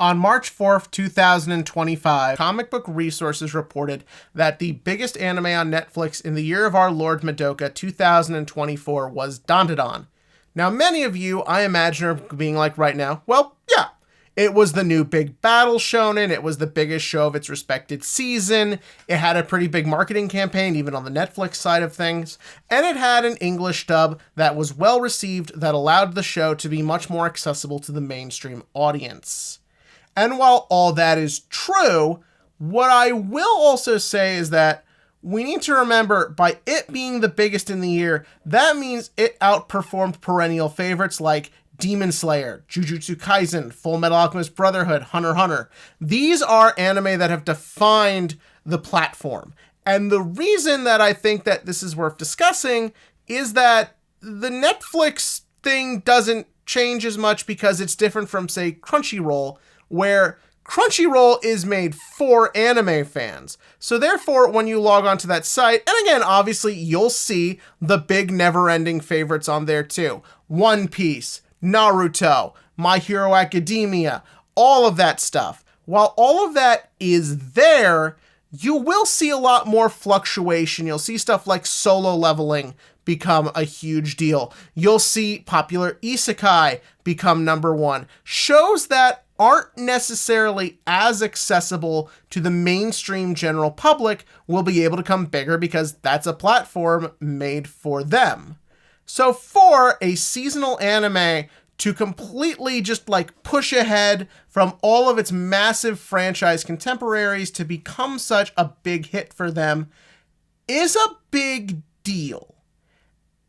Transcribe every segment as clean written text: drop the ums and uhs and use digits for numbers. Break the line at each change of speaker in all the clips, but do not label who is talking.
On March 4th, 2025, Comic Book Resources reported that the biggest anime on Netflix in the year of our Lord Madoka 2024 was Dandandan. Now, many of you, I imagine, are being like right now, well, yeah, it was the new big battle shonen. It was the biggest show of its respected season. It had a pretty big marketing campaign, even on the Netflix side of things. And it had an English dub that was well received that allowed the show to be much more accessible to the mainstream audience. And while all that is true, what I will also say is that we need to remember, by it being the biggest in the year, that means it outperformed perennial favorites like Demon Slayer, Jujutsu Kaisen, Full Metal Alchemist Brotherhood, Hunter x Hunter. These are anime that have defined the platform. And the reason that I think that this is worth discussing is that the Netflix thing doesn't change as much because it's different from, say, Crunchyroll, where Crunchyroll is made for anime fans. So therefore, when you log onto that site, and again, obviously, you'll see the big never-ending favorites on there too. One Piece, Naruto, My Hero Academia, all of that stuff. While all of that is there, you will see a lot more fluctuation. You'll see stuff like Solo Leveling become a huge deal. You'll see popular isekai become number one. Shows that aren't necessarily as accessible to the mainstream general public will be able to come bigger because that's a platform made for them. So for a seasonal anime to completely just like push ahead from all of its massive franchise contemporaries to become such a big hit for them is a big deal.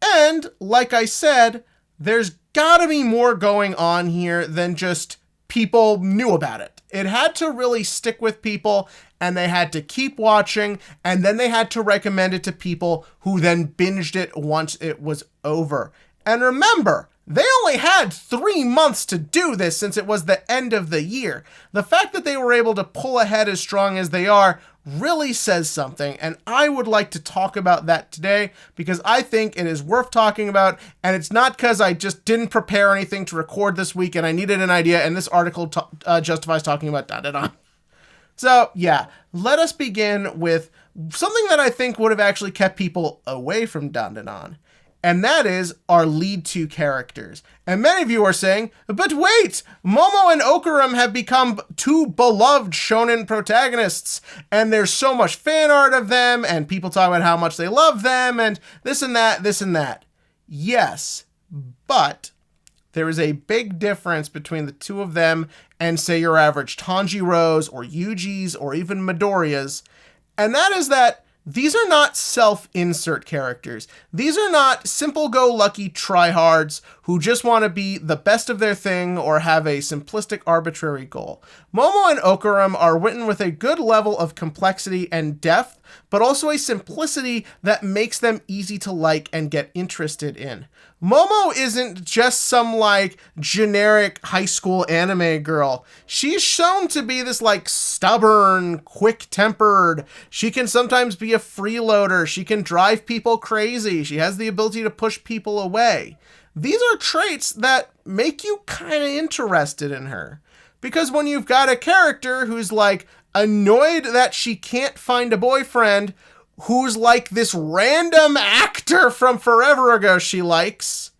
And like I said, there's gotta be more going on here than just people knew about it. It had to really stick with people, and they had to keep watching, and then they had to recommend it to people who then binged it once it was over. And remember, they only had 3 months to do this since it was the end of the year. The fact that they were able to pull ahead as strong as they are really says something, and I would like to talk about that today because I think it is worth talking about, and it's not because I just didn't prepare anything to record this week and I needed an idea, and this article justifies talking about Dandandan. So yeah, let us begin with something that I think would have actually kept people away from Dandandan. And that is our lead two characters. And many of you are saying, but wait, Momo and Okurum have become two beloved shonen protagonists, and there's so much fan art of them, and people talk about how much they love them, and this and that, this and that. Yes, but there is a big difference between the two of them and, say, your average Tanjiros or Yujis or even Midoriyas, and that is that these are not self-insert characters. These are not simple-go-lucky tryhards who just want to be the best of their thing or have a simplistic arbitrary goal. Momo and Okurum are written with a good level of complexity and depth, but also a simplicity that makes them easy to like and get interested in. Momo isn't just some like generic high school anime girl. She's shown to be this like stubborn, quick-tempered. She can sometimes be a freeloader. She can drive people crazy. She has the ability to push people away. These are traits that make you kind of interested in her. Because when you've got a character who's like annoyed that she can't find a boyfriend, who's like this random actor from forever ago she likes,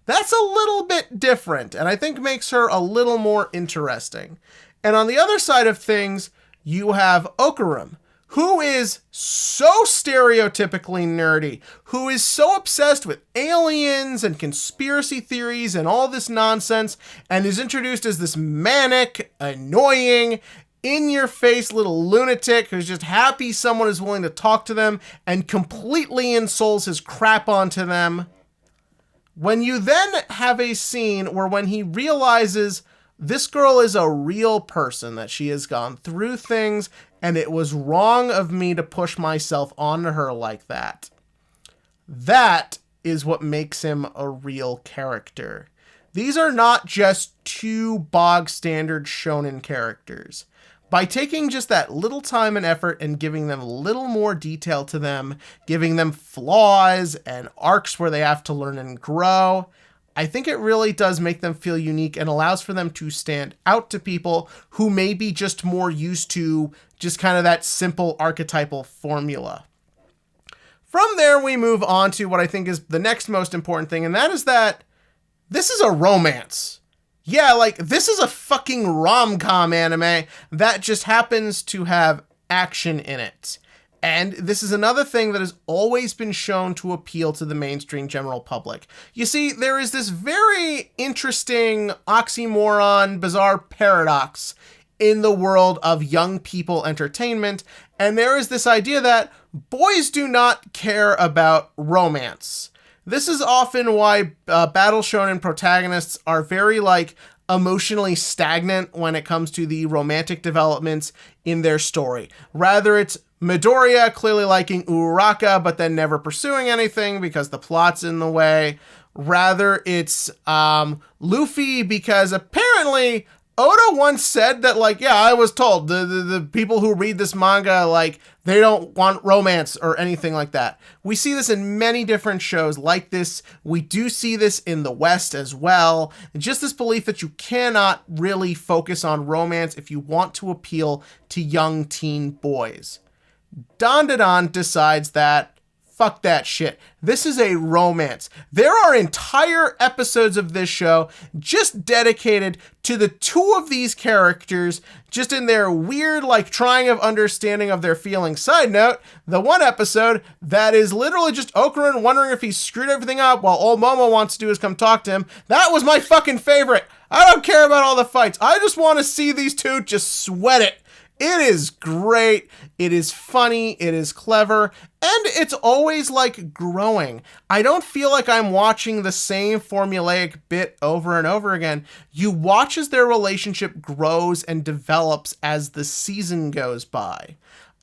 that's a little bit different, and I think makes her a little more interesting. And on the other side of things, you have Okurum, who is so stereotypically nerdy, who is so obsessed with aliens and conspiracy theories and all this nonsense, and is introduced as this manic, annoying, in-your-face little lunatic who's just happy someone is willing to talk to them and completely insoles his crap onto them. When you then have a scene where when he realizes this girl is a real person, that she has gone through things, and it was wrong of me to push myself onto her like that. That is what makes him a real character. These are not just two bog-standard shonen characters. By taking just that little time and effort and giving them a little more detail to them, giving them flaws and arcs where they have to learn and grow, I think it really does make them feel unique and allows for them to stand out to people who may be just more used to just kind of that simple archetypal formula. From there, we move on to what I think is the next most important thing, and that is that this is a romance. Yeah, like, this is a fucking rom-com anime that just happens to have action in it. And this is another thing that has always been shown to appeal to the mainstream general public. You see, there is this very interesting oxymoron, bizarre paradox in the world of young people entertainment, and there is this idea that boys do not care about romance. This is often why battle shonen protagonists are very, like, emotionally stagnant when it comes to the romantic developments in their story. Rather, it's Midoriya clearly liking Uraraka, but then never pursuing anything because the plot's in the way. Rather, it's Luffy because apparently Oda once said that, like, yeah, I was told the people who read this manga, like, they don't want romance or anything like that. We see this in many different shows like this. We do see this in the West as well. Just this belief that you cannot really focus on romance if you want to appeal to young teen boys. Dandandan decides that, fuck that shit. This is a romance. There are entire episodes of this show just dedicated to the two of these characters, just in their weird, like, trying of understanding of their feelings. Side note, the one episode that is literally just Okurin wondering if he's screwed everything up while all Momo wants to do is come talk to him. That was my fucking favorite. I don't care about all the fights. I just want to see these two just sweat it. It is great, it is funny, it is clever, and it's always, like, growing. I don't feel like I'm watching the same formulaic bit over and over again. You watch as their relationship grows and develops as the season goes by.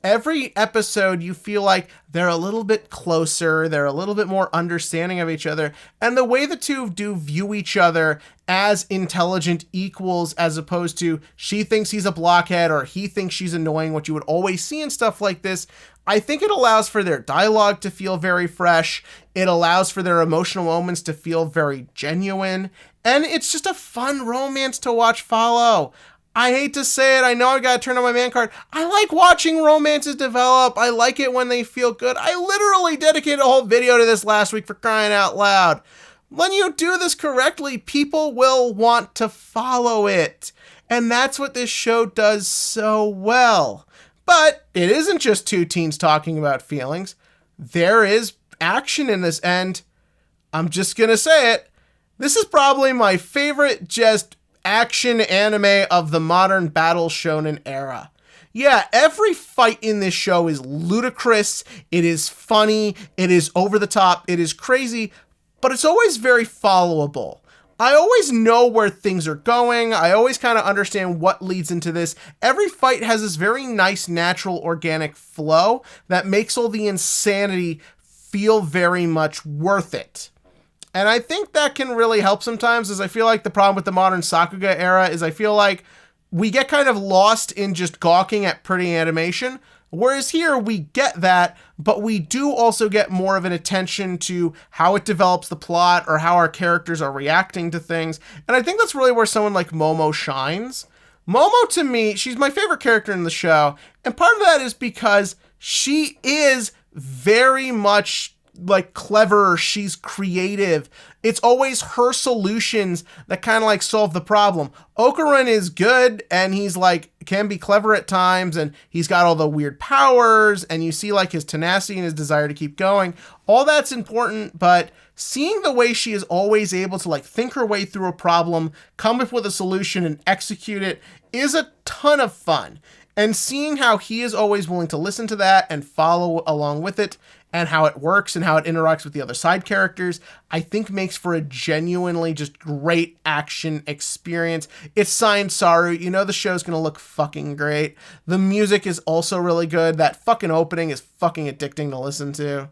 Every episode, you feel like they're a little bit closer, they're a little bit more understanding of each other, and the way the two do view each other as intelligent equals as opposed to she thinks he's a blockhead or he thinks she's annoying, what you would always see in stuff like this, I think it allows for their dialogue to feel very fresh, it allows for their emotional moments to feel very genuine, and it's just a fun romance to watch follow. I hate to say it, I know I gotta turn on my man card. I like watching romances develop. I like it when they feel good. I literally dedicated a whole video to this last week, for crying out loud. When you do this correctly, people will want to follow it. And that's what this show does so well. But it isn't just two teens talking about feelings. There is action in this, and I'm just gonna say it. This is probably my favorite just action anime of the modern battle shonen era. Yeah, every fight in this show is ludicrous, it is funny, it is over the top, it is crazy, but it's always very followable. I always know where things are going, I always kind of understand what leads into this. Every fight has this very nice, natural, organic flow that makes all the insanity feel very much worth it. And I think that can really help sometimes, as I feel like the problem with the modern Sakuga era is I feel like we get kind of lost in just gawking at pretty animation, whereas here we get that, but we do also get more of an attention to how it develops the plot or how our characters are reacting to things. And I think that's really where someone like Momo shines. Momo, to me, she's my favorite character in the show, and part of that is because she is very much like clever, she's creative. It's always her solutions that kind of like solve the problem. Okurin is good and he's like can be clever at times and he's got all the weird powers and you see like his tenacity and his desire to keep going. All that's important, but seeing the way she is always able to like think her way through a problem, come up with a solution and execute it is a ton of fun. And seeing how he is always willing to listen to that and follow along with it and how it works and how it interacts with the other side characters, I think makes for a genuinely just great action experience. It's signed Saru. You know the show's gonna look fucking great. The music is also really good. That fucking opening is fucking addicting to listen to.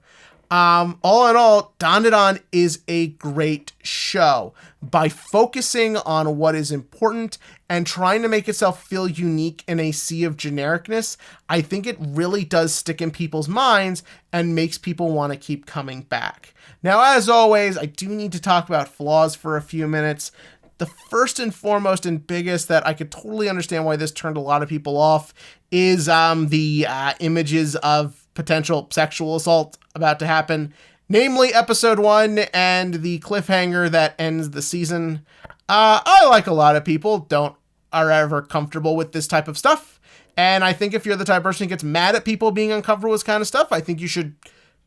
All in all, Dandandan is a great show. By focusing on what is important and trying to make itself feel unique in a sea of genericness, I think it really does stick in people's minds and makes people want to keep coming back. Now, as always, I do need to talk about flaws for a few minutes. The first and foremost and biggest that I could totally understand why this turned a lot of people off is the images of potential sexual assault about to happen, namely episode 1 and the cliffhanger that ends the season. I, like a lot of people, are ever comfortable with this type of stuff. And I think if you're the type of person who gets mad at people being uncomfortable with this kind of stuff, I think you should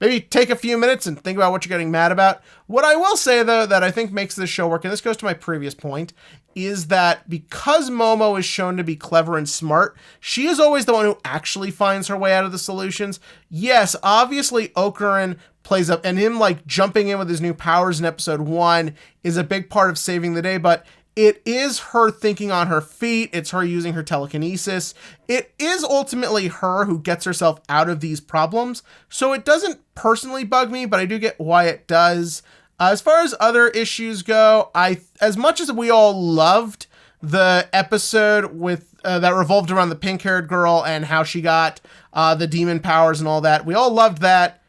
maybe take a few minutes and think about what you're getting mad about. What I will say, though, that I think makes this show work, and this goes to my previous point, is that because Momo is shown to be clever and smart, she is always the one who actually finds her way out of the solutions. Yes, obviously Okurin plays up, and him like jumping in with his new powers in episode 1 is a big part of saving the day, but it is her thinking on her feet. It's her using her telekinesis. It is ultimately her who gets herself out of these problems. So it doesn't personally bug me, but I do get why it does. As far as other issues go, as much as we all loved the episode with that revolved around the pink-haired girl and how she got the demon powers and all that, we all loved that.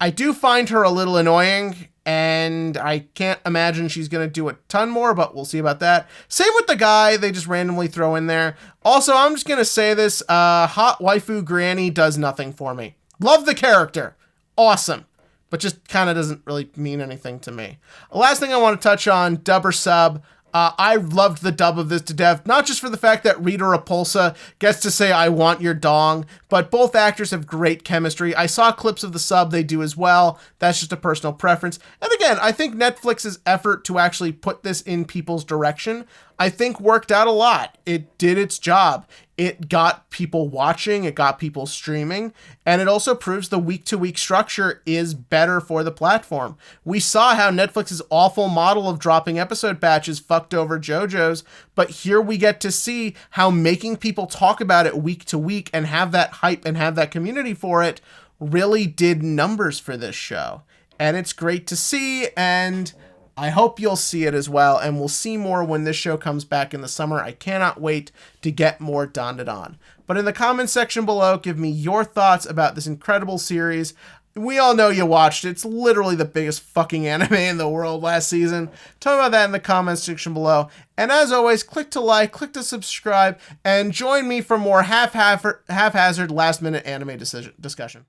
I do find her a little annoying, and I can't imagine she's going to do a ton more, but we'll see about that. Same with the guy they just randomly throw in there. Also, I'm just going to say this, hot waifu Granny does nothing for me. Love the character. Awesome. But just kind of doesn't really mean anything to me. Last thing I want to touch on, dub or sub. I loved the dub of this to death, not just for the fact that Rita Repulsa gets to say, "I want your dong," but both actors have great chemistry. I saw clips of the sub they do as well. That's just a personal preference. And again, I think Netflix's effort to actually put this in people's direction, I think worked out a lot. It did its job. It got people watching, it got people streaming, and it also proves the week-to-week structure is better for the platform. We saw how Netflix's awful model of dropping episode batches fucked over JoJo's, but here we get to see how making people talk about it week to week and have that hype and have that community for it really did numbers for this show. And it's great to see, and I hope you'll see it as well, and we'll see more when this show comes back in the summer. I cannot wait to get more Dandandan. But in the comments section below, give me your thoughts about this incredible series. We all know you watched it. It's literally the biggest fucking anime in the world last season. Tell me about that in the comments section below. And as always, click to like, click to subscribe, and join me for more haphazard last-minute anime discussion.